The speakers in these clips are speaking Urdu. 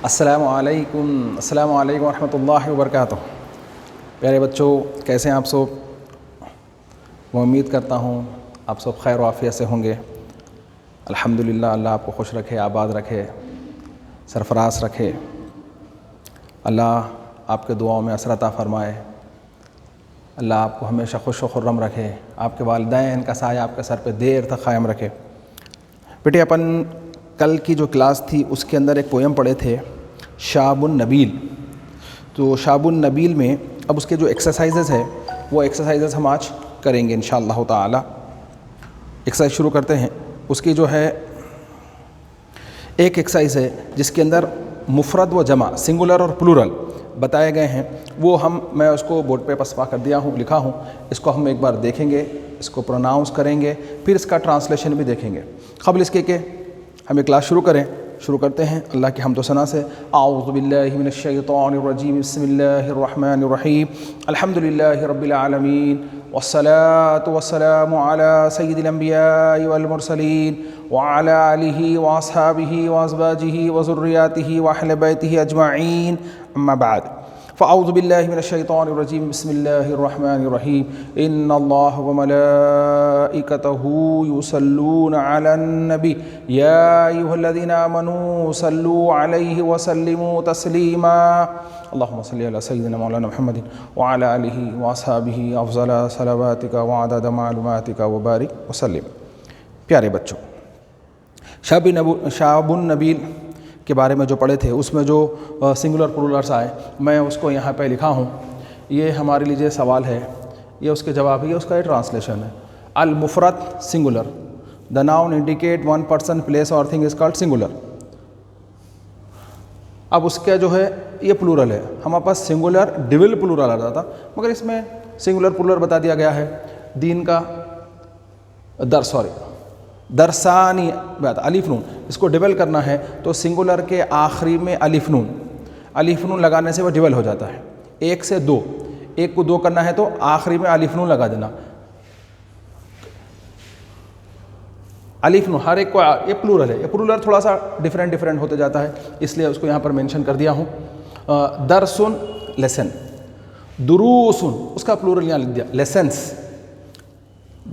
السلام علیکم ورحمۃ اللہ وبرکاتہ۔ پیارے بچوں، کیسے ہیں آپ سب؟ میں امید کرتا ہوں آپ سب خیر و عافیت سے ہوں گے۔ الحمدللہ، اللہ آپ کو خوش رکھے، آباد رکھے، سرفراز رکھے۔ اللہ آپ کے دعاؤں میں اثر عطا فرمائے۔ اللہ آپ کو ہمیشہ خوش و خرم رکھے، آپ کے والدین کا سایہ آپ کے سر پہ دیر تک قائم رکھے۔ بیٹے، اپن کل کی جو کلاس تھی اس کے اندر ایک پویم پڑھے تھے، شاب النبیل۔ تو شاب النبیل میں اب اس کے جو ایکسرسائزز ہے وہ ایکسرسائزز ہم آج کریں گے انشاءاللہ تعالی۔ ایکسرسائز شروع کرتے ہیں۔ اس کی جو ہے ایک ایکسرسائز ہے جس کے اندر مفرد و جمع، سنگولر اور پلورل بتائے گئے ہیں، وہ میں اس کو بورڈ پہ پسپا کر دیا ہوں، لکھا ہوں۔ اس کو ہم ایک بار دیکھیں گے، اس کو پروناؤنس کریں گے، پھر اس کا ٹرانسلیشن بھی دیکھیں گے۔ قبل اس کے کہ ہم یہ کلاس شروع کرتے ہیں اللہ کی حمد و ثنا سے۔ اعوذ باللہ من الشیطان الرجیم، بسم اللہ الرحمن الرحیم، الحمدللہ رب العالمین، والصلاة والسلام علی سید الانبیاء والمرسلین، وعلی آلہ واصحابہ وازواجہ وذریاتہ واہل بیتہ اجمعین، اما بعد۔ فاعوذ باللہ من الشیطان الرجیم، بسم اللہ الرحمن الرحیم، ان اللہ وملائکتہ یصلون علی النبی یا ایھا الذین آمنوا صلوا علیہ وسلموا تسلیما، اللہم صل علی سیدنا مولانا محمد وعلی آلہ واصحابہ افضل صلواتک وعدد معلوماتک وبارک وسلم۔ پیارے بچوں، شاب النبیل کے بارے میں جو پڑھے تھے اس میں جو سنگولر پلورلس آئے، میں اس کو یہاں پہ لکھا ہوں۔ یہ ہمارے لیے سوال ہے، یہ اس کے جواب ہے، یہ اس کا ٹرانسلیشن ہے۔ المفرد singular, the noun indicate one person, place or thing is called singular۔ اب اس کا جو ہے یہ پلورل ہے، ہمارے پاس سنگولر ڈویل پلورل آتا تھا، مگر اس میں سنگولر پلورل بتا دیا گیا ہے۔ دین کا درسانی بات الف نون، اس کو ڈبل کرنا ہے تو سنگولر کے آخری میں الف نون لگانے سے وہ ڈبل ہو جاتا ہے۔ ایک سے دو، ایک کو دو کرنا ہے تو آخری میں الف نون لگا دینا۔ الف نون ہر ایک کو، یہ پلورل ہے، یہ پلورل تھوڑا سا ڈیفرنٹ ہوتے جاتا ہے، اس لیے اس کو یہاں پر مینشن کر دیا ہوں۔ درسن لیسن، دروسن اس کا پلورل یہاں لکھ دیا، لیسنس۔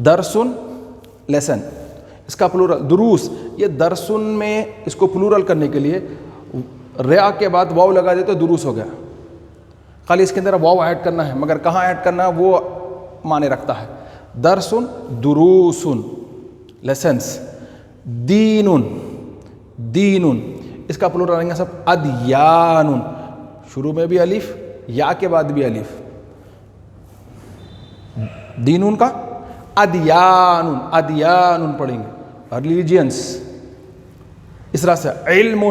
درسن لیسن، اس کا پلورل دروس۔ یہ درسن میں اس کو پلورل کرنے کے لیے ریا کے بعد واو لگا دے تو دروس ہو گیا، خالی اس کے اندر واو ایڈ کرنا ہے، مگر کہاں ایڈ کرنا ہے وہ معنی رکھتا ہے۔ درسن دروسن لیسنس۔ دینن اس کا پلورل رہیں گے سب ادیان، شروع میں بھی الف، یا کے بعد بھی الف۔ دینن کا ادیان پڑھیں گے، ریلیجینس۔ اس طرح سے علم،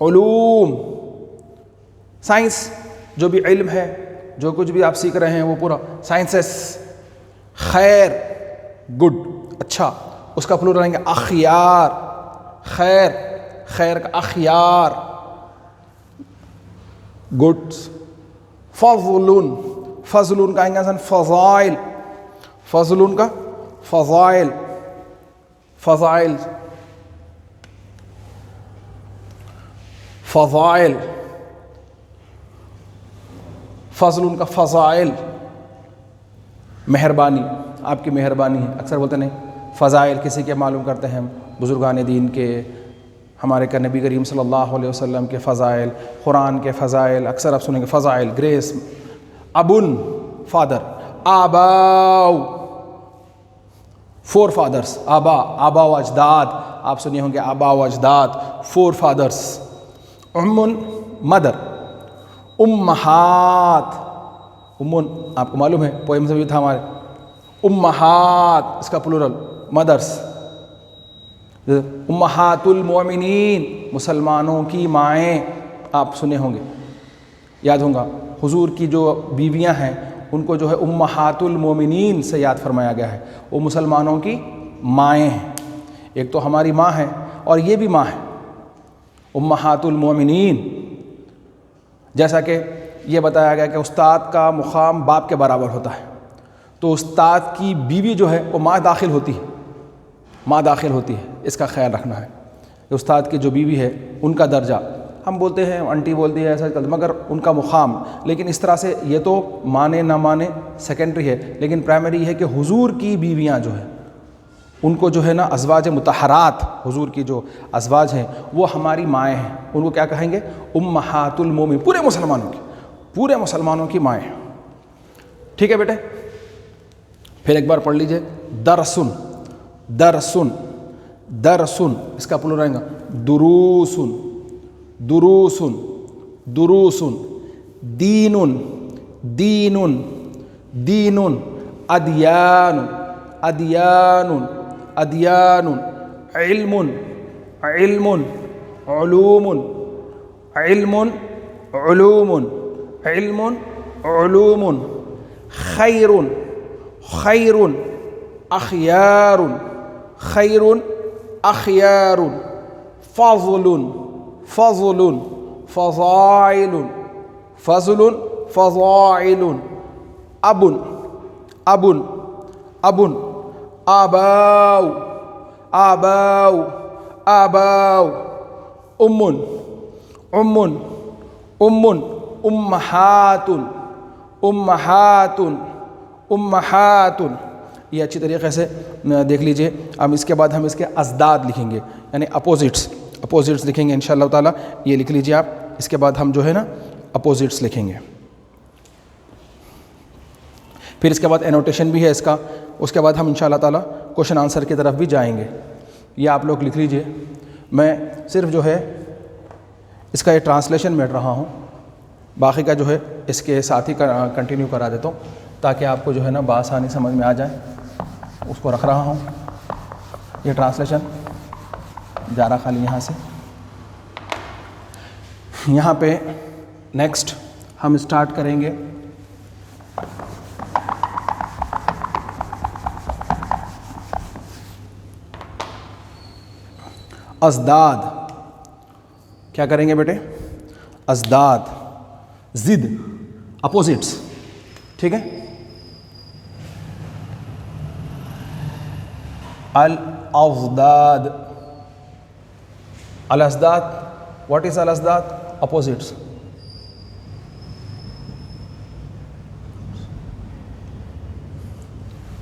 علوم، سائنس، جو بھی علم ہے، جو کچھ بھی آپ سیکھ رہے ہیں وہ پورا سائنسز۔ خیر، گڈ، اچھا، اس کا پلورل رہیں گے اخیار۔ خیر کا اخیار، گڈ۔ فضل کا آئیں گے فضائل، فضل کا فضائل، فضائل، فضل کا فضائل، مہربانی، آپ کی مہربانی ہے۔ اکثر بولتے نہیں فضائل کسی کے معلوم کرتے ہیں ہم، بزرگان دین کے، ہمارے کا نبی کریم صلی اللہ علیہ وسلم کے فضائل، قرآن کے فضائل، اکثر آپ سنیں گے فضائل، گریس۔ ابن فادر، آباؤ فور فادرس، آبا و اجداد، آپ سنے ہوں گے آبا و اجداد، فور فادرس۔ امن مدر، امہات، امن آپ کو معلوم ہے پوئم سے بھی تھا ہمارے، امہات اس کا پلورل مدرس۔ امہات المؤمنین، مسلمانوں کی مائیں، آپ سنے ہوں گے، یاد ہوں گا، حضور کی جو بیویاں ہیں ان کو جو ہے امہات المومنین سے یاد فرمایا گیا ہے، وہ مسلمانوں کی مائیں ہیں۔ ایک تو ہماری ماں ہے اور یہ بھی ماں ہے، امہات المومنین۔ جیسا کہ یہ بتایا گیا کہ استاد کا مقام باپ کے برابر ہوتا ہے، تو استاد کی بیوی جو ہے وہ ماں داخل ہوتی ہے، اس کا خیال رکھنا ہے۔ استاد کی جو بیوی ہے ان کا درجہ، ہم بولتے ہیں انٹی بولتی ہے ایسا، مگر ان کا مقام، لیکن اس طرح سے یہ تو مانے نہ مانے سیکنڈری ہے، لیکن پرائمری یہ ہے کہ حضور کی بیویاں جو ہیں ان کو جو ہے نا ازواج مطہرات، حضور کی جو ازواج ہیں وہ ہماری مائیں ہیں، ان کو کیا کہیں گے؟ امہات المومنین، پورے مسلمانوں کی مائیں. ٹھیک ہے بیٹے، پھر ایک بار پڑھ لیجئے. درسن، درسن، درسن، اس کا پلو رہے گا دروسن، دروسن، دروسن. دینن، دینن، دینن. ادیان، ادیان، ادیان. علم، علم، علوم، علم، علوم، علم، علوم. خیر، خیر، اخیار، خیر، اخیار. فضل، فضل، فضائل، فضل، فضائل. اب، اب، اب. آباء، آباء، آباء. ام، ام، ام. امہات، امہات، امہات. یہ اچھی طریقے سے دیکھ لیجئے. اب اس کے بعد ہم اس کے ازداد لکھیں گے، یعنی اپوزٹس، اپوزٹس لکھیں گے انشاءاللہ تعالیٰ. یہ لکھ لیجئے آپ. اس کے بعد ہم جو ہے نا اپوزٹس لکھیں گے. پھر اس کے بعد انوٹیشن بھی ہے اس کا. اس کے بعد ہم انشاءاللہ تعالیٰ کوشچن آنسر کی طرف بھی جائیں گے. یہ آپ لوگ لکھ لیجئے. میں صرف جو ہے اس کا یہ ٹرانسلیشن مٹ رہا ہوں، باقی کا جو ہے اس کے ساتھ ہی کنٹینیو کرا دیتا ہوں تاکہ آپ کو جو ہے نا بآسانی سمجھ میں آ جائے. اس کو رکھ رہا ہوں. یہ ٹرانسلیشن جا رہا خالی یہاں سے. یہاں پہ نیکسٹ ہم اسٹارٹ کریں گے ازداد. کیا کریں گے بیٹے؟ ازداد، ضد، اپوزٹس. ٹھیک ہے. الازداد، الازداد. واٹ از الازداد؟ اپوزٹس.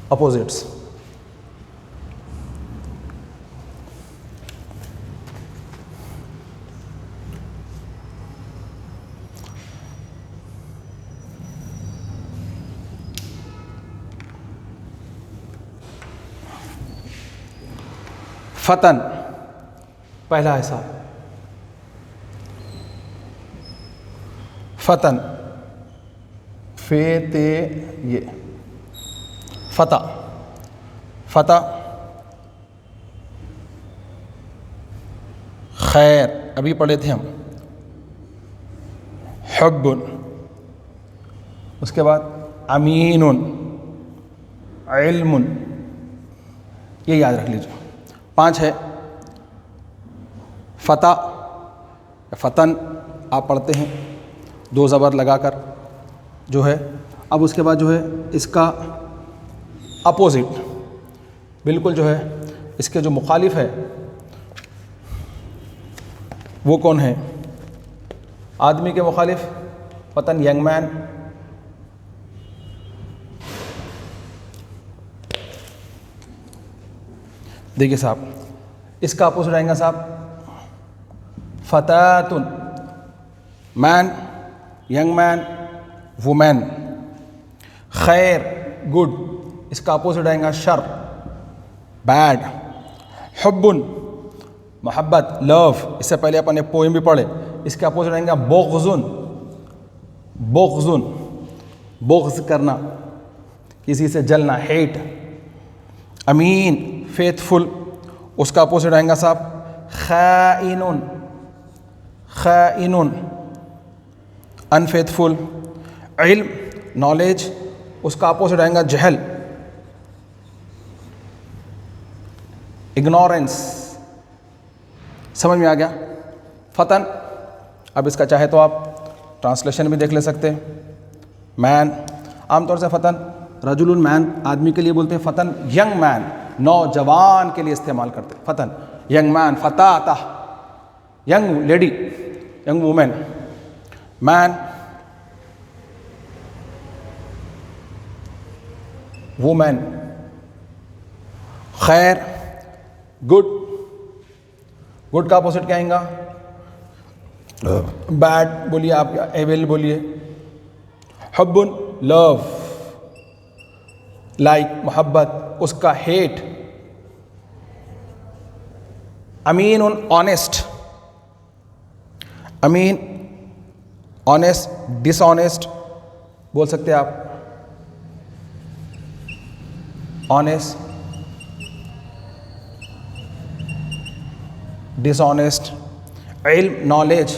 اپوزٹس. فتن، پہلا حصہ. فتن، فے تے یہ. فتح، فتح. خیر، ابھی پڑھے تھے ہم. حب. اس کے بعد امین، علم. یہ یاد رکھ لیجیے. 5 ہے. فتح، فتن آپ پڑھتے ہیں 2 زبر لگا کر جو ہے. اب اس کے بعد جو ہے اس کا اپوزٹ بالکل جو ہے اس کے جو مخالف ہے وہ کون ہے؟ آدمی کے مخالف فتن، ینگ مین. دیکھیے صاحب، اس کا اپوزٹ آئے گا صاحب فتاتن، مین، ینگ مین، وومین. خیر، گڈ. اس کا اپوزٹ آئے گا شر، بیڈ. حبن، محبت، لو. اس سے پہلے اپنے پوئم بھی پڑھے. اس کے اپوزٹ آئے گا بغضن، بغضن، بغض کرنا، کسی سے جلنا، ہیٹ. امین، فیتھفل. اس کا اپوزٹ آئے گا صاحب خائن، خائن، انفیتھفل. علم، نالج. اس کا اپوزٹ آئے گا جہل، اگنورینس. سمجھ میں آ گیا؟ فتن. اب اس کا چاہے تو آپ ٹرانسلیشن بھی دیکھ لے سکتے ہیں. مین، عام طور سے فتن رجل مین آدمی کے لیے بولتے ہیں. فتن ینگ مین، نوجوان کے لیے استعمال کرتے ہیں. فتن، ینگ مین. فتاتہ، young lady, young woman, man, woman, خیر, good, good کا اپوزٹ کیا آئیں گا؟ بیڈ بولیے آپ, ایول بولیے. حب, لو, لائک, محبت, اس کا ہیٹ. امین, آنیسٹ, امین, آنیسٹ, ڈس آنیسٹ بول سکتے آپ, آنیسٹ, ڈس آنیسٹ. علم, نالج,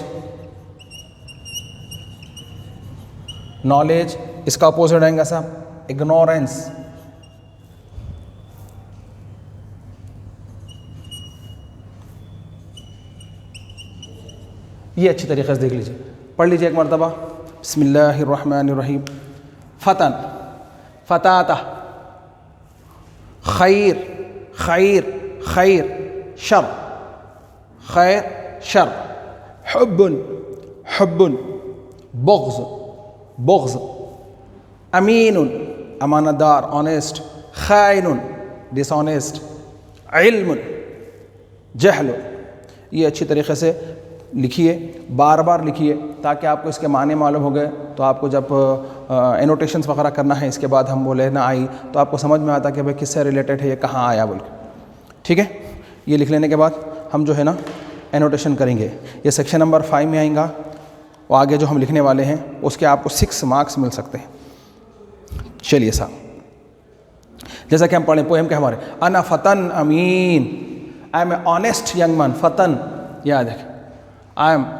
نالج, اس کا اپوزٹ آئیں گا صاحب اگنورینس. یہ اچھی طریقے سے دیکھ لیجیے, پڑھ لیجیے ایک مرتبہ. بسم اللہ الرحمن الرحیم. فتن, فتاتہ, خیر, خیر, خیر, شر, خیر, شر. حب, حب, بغض, بغض. امین, امانت دار, آنیسٹ. خائن, ڈس آنیسٹ. علم, جہل. یہ اچھی طریقے سے لکھیے, بار بار لکھیے تاکہ آپ کو اس کے معنی معلوم ہو گئے, تو آپ کو جب انوٹیشنس وغیرہ کرنا ہے اس کے بعد ہم بولے نہ آئی تو آپ کو سمجھ میں آتا کہ بھائی کس سے ریلیٹڈ ہے, یہ کہاں آیا بول کے. ٹھیک ہے, یہ لکھ لینے کے بعد ہم جو ہے نا انوٹیشن کریں گے. یہ سیکشن نمبر 5 میں آئیں گا, وہ آگے جو ہم لکھنے والے ہیں اس کے آپ کو 6 مارکس مل سکتے ہیں. چلیے صاحب, جیسا کہ ہم پڑھیں پوئم کے ہمارے. انا فتن امین, I am a honest young man. فتن, یاد رکھیں,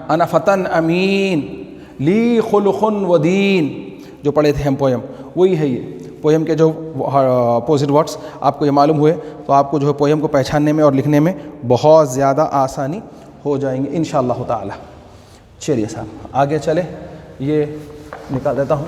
انا فتن امین, لی خلق و دین. جو پڑھے تھے ہم پوئم وہی ہے. یہ پوئم کے جو اپوزٹ ورڈس آپ کو یہ معلوم ہوئے تو آپ کو جو ہے پوئم کو پہچاننے میں اور لکھنے میں بہت زیادہ آسانی ہو جائیں گے انشاءاللہ تعالی. چلیے صاحب آگے چلے, یہ نکال دیتا ہوں.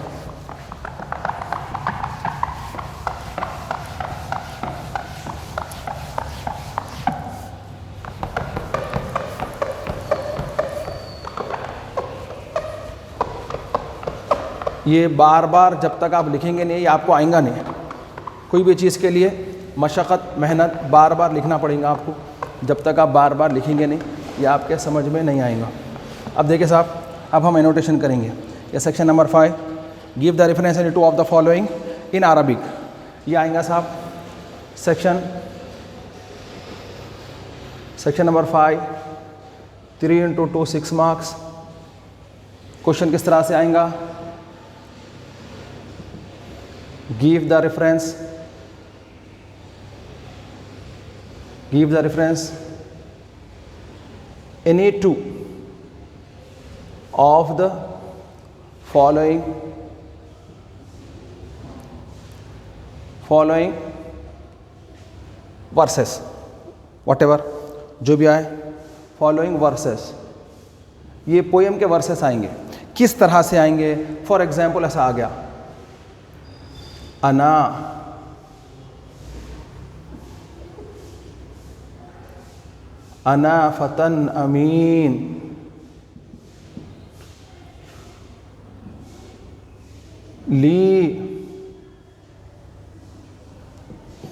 یہ بار بار جب تک آپ لکھیں گے نہیں یہ آپ کو آئیں گا نہیں. کوئی بھی چیز کے لیے مشقت, محنت, بار بار لکھنا پڑے گا آپ کو. جب تک آپ بار بار لکھیں گے نہیں یہ آپ کے سمجھ میں نہیں آئیں گا. اب دیکھیں صاحب, اب ہم انوٹیشن کریں گے. یہ section number 5, give the reference any two of the following in Arabic. یہ آئیں گا صاحب section number 5, 3 into 2 6 marks. Question کس طرح سے آئیں گا؟ give the reference any two of the following verses, whatever جو بھی آئے, following verses. یہ پوئم کے ورسز آئیں گے. کس طرح سے آئیں گے؟ فار ایگزامپل ایسا آ گیا, انا فتن امین, لی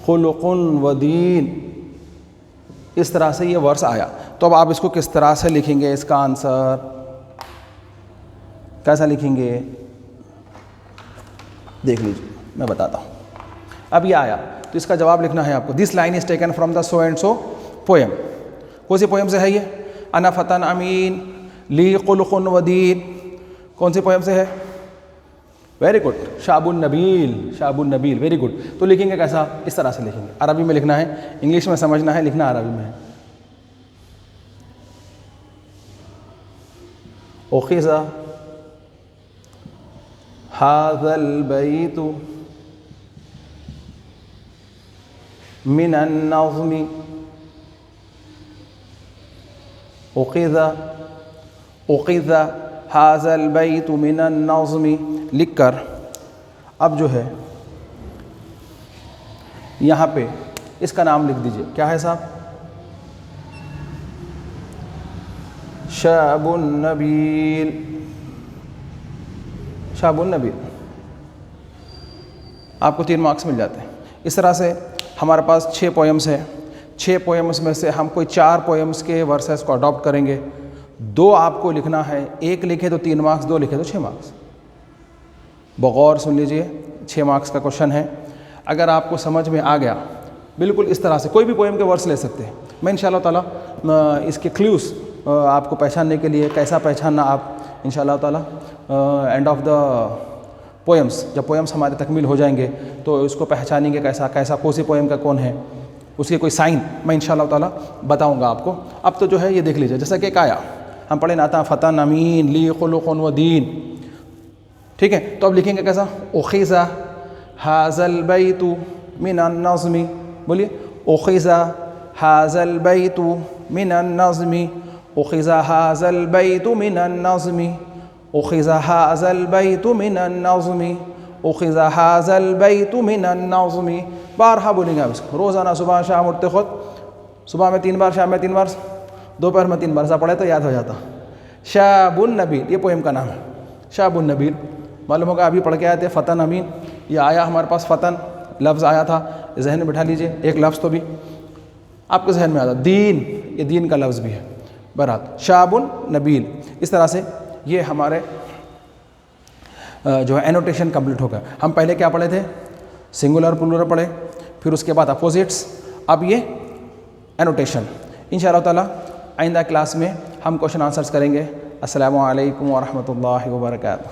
خلق و دین. اس طرح سے یہ ورس آیا. تو اب آپ اس کو کس طرح سے لکھیں گے؟ اس کا آنسر کیسا لکھیں گے دیکھ لیجیے, میں بتاتا ہوں. اب یہ آیا تو اس کا جواب لکھنا ہے آپ کو. This line is taken from the so and so poem. کون سی پوئم سے ہے یہ؟ انا فتن امین, لی خلق و دین. کون سی پوئم سے ہے؟ ویری گڈ, شاب النبیل. شاب النبیل, ویری گڈ. تو لکھیں گے کیسا؟ اس طرح سے لکھیں گے. عربی میں لکھنا ہے, انگلش میں سمجھنا ہے, لکھنا عربی میں ہے. اخذ هذا البيت من النظم. اخذ هذا البيت من النظم لکھ کر اب جو ہے یہاں پہ اس کا نام لکھ دیجئے. کیا ہے صاحب؟ شاب نبیل، شاب نبیل، آپ کو 3 مارکس مل جاتے ہیں۔ اس طرح سے ہمارے پاس 6 پوئمس ہیں، 6 پوئمس میں سے ہم کوئی 4 پوئمس کے ورسز کو اڈاپٹ کریں گے، 2 آپ کو لکھنا ہے، 1 لکھے تو 3 مارکس، 2 لکھے تو 6 مارکس۔ بغور سن لیجئے، 6 مارکس کا کوشچن ہے۔ اگر آپ کو سمجھ میں آ گیا، بالکل اس طرح سے کوئی بھی پوئم کے ورس لے سکتے ہیں۔ میں انشاءاللہ تعالیٰ اس کے کلیوز آپ کو پہچاننے کے لیے، کیسا پہچاننا آپ انشاءاللہ تعالیٰ اینڈ آف دا پوئمس، جب پوئمس ہمارے تکمیل ہو جائیں گے تو اس کو پہچانیں گے کیسا کون سی پوئم کا کون ہے، اس کے کوئی سائن میں انشاءاللہ تعالیٰ بتاؤں گا آپ کو۔ اب تو جو ہے یہ دیکھ لیجیے، جیسا کہ ایک آیا ہم پڑھیں ناتا فتن امین لی خلق و دین، ٹھیک ہے؟ تو اب لکھیں گے کیسا؟ اخذ ھذا البیت من النظم، بولیے اخذ ھذا البیت من النظم، اخذ ھذا البیت من النظم، اخذ ھذا البیت من النظم، اخذ ھذا البیت من النظم۔ بارہا بولیں گے آپ اس کو، روزانہ صبح شام اٹھتے خود، صبح میں 3 بار، شام میں 3 بار، دوپہر میں 3 بار، ایسا پڑھے تو یاد ہو جاتا۔ شاب النبیل، یہ پوئم کا نام ہے، شاب النبیل۔ معلوم ہوگا ابھی پڑھ کے آئے تھے فتن امین، یہ آیا ہمارے پاس فتن لفظ آیا تھا، ذہن میں بٹھا لیجئے، ایک لفظ تو بھی آپ کے ذہن میں آتا۔ دین، یہ دین کا لفظ بھی ہے۔ بہرحال شاب النبیل، اس طرح سے یہ ہمارے جو ہے اینوٹیشن کمپلیٹ ہو گیا۔ ہم پہلے کیا پڑھے تھے؟ سنگولر پلورل پڑھے، پھر اس کے بعد اپوزٹس، اب یہ اینوٹیشن۔ انشاءاللہ تعالیٰ آئندہ کلاس میں ہم کوشچن آنسرز کریں گے۔ السلام علیکم ورحمۃ اللہ وبرکاتہ۔